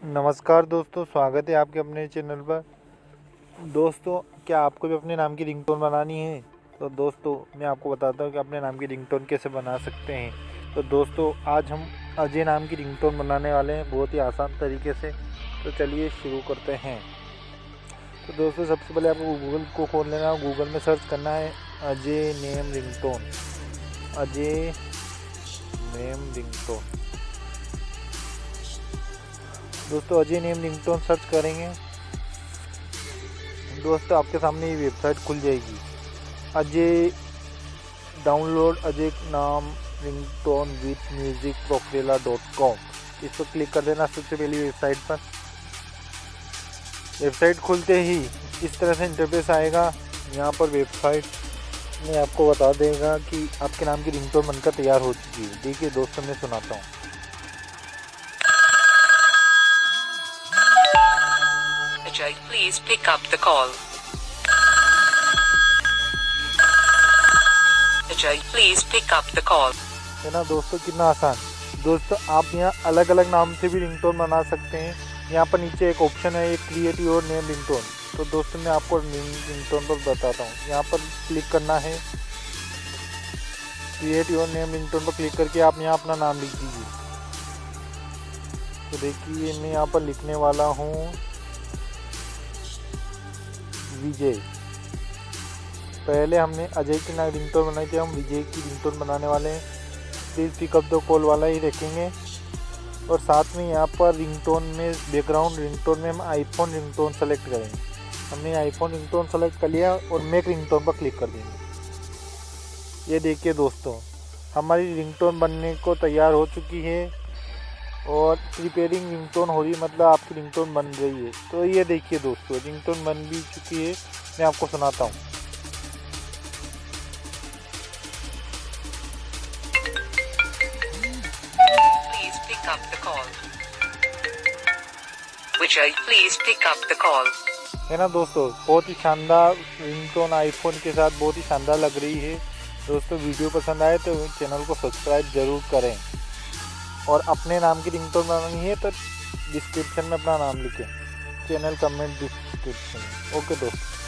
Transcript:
नमस्कार दोस्तों, स्वागत है आपके अपने चैनल पर। दोस्तों, क्या आपको भी अपने नाम की रिंगटोन बनानी है? तो दोस्तों, मैं आपको बताता हूँ कि अपने नाम की रिंगटोन कैसे बना सकते हैं। तो दोस्तों, आज हम अजय नाम की रिंगटोन बनाने वाले हैं, बहुत ही आसान तरीके से। तो चलिए शुरू करते हैं। तो दोस्तों, सबसे पहले आपको गूगल को खोल लेना है। गूगल में सर्च करना है Ajay name ringtone. Ajay name ringtone. दोस्तों, अजय नेम रिंगटोन सर्च करेंगे। दोस्तों, आपके सामने ये वेबसाइट खुल जाएगी। अजय डाउनलोड अजय नाम रिंगटोन विथ म्यूजिक प्रोक्रेला.com। इस पर क्लिक कर देना सबसे पहली वेबसाइट पर। वेबसाइट खुलते ही इस तरह से इंटरफेस आएगा। यहाँ पर वेबसाइट में आपको बता देगा कि आपके नाम की रिंगटोन बनकर तैयार हो चुकी है। देखिए दोस्तों, मैं सुनाता हूँ। Ajay, please pick up the call. Ajay, please pick up the call. है ना दोस्तों, कितना आसान। दोस्तों, आप यहाँ अलग अलग नाम से भी रिंगटोन बना सकते हैं। यहाँ पर नीचे एक ऑप्शन है, एक क्रिएट योर नेम रिंगटोन। तो दोस्तों, मैं आपको रिंगटोन पर बताता हूँ। यहाँ पर क्लिक करना है, क्रिएट योर नेम रिंगटोन पर क्लिक करके आप यहाँ अपना नाम लिख दीजिए। तो देखिए, मैं यहाँ पर लिखने वाला हूँ विजय। पहले हमने अजय की ना रिंगटोन बनाई थी, हम विजय की रिंगटोन बनाने वाले हैं। प्लीज़ पिकअप द कॉल वाला ही रखेंगे। और साथ में यहाँ पर रिंगटोन में बैकग्राउंड रिंगटोन में हम आईफोन रिंगटोन सेलेक्ट करेंगे। हमने आईफोन रिंगटोन सेलेक्ट कर लिया और मेक रिंगटोन पर क्लिक कर देंगे। ये देखिए दोस्तों, हमारी रिंगटोन बनने को तैयार हो चुकी है और प्रिपेयरिंग रिंगटोन हो रही है, मतलब आपकी रिंगटोन बन रही है। तो ये देखिए दोस्तों, रिंगटोन बन भी चुकी है। मैं आपको सुनाता हूँ। Please pick up the call. Ajay, please pick up the call. है ना दोस्तों, बहुत ही शानदार रिंगटोन आईफोन के साथ बहुत ही शानदार लग रही है। दोस्तों, वीडियो पसंद आए तो चैनल को सब्सक्राइब ज़रूर करें। और अपने नाम की रिंगटोन बनानी है तो डिस्क्रिप्शन में अपना नाम लिखें, चैनल कमेंट डिस्क्रिप्शन में। ओके दोस्तों।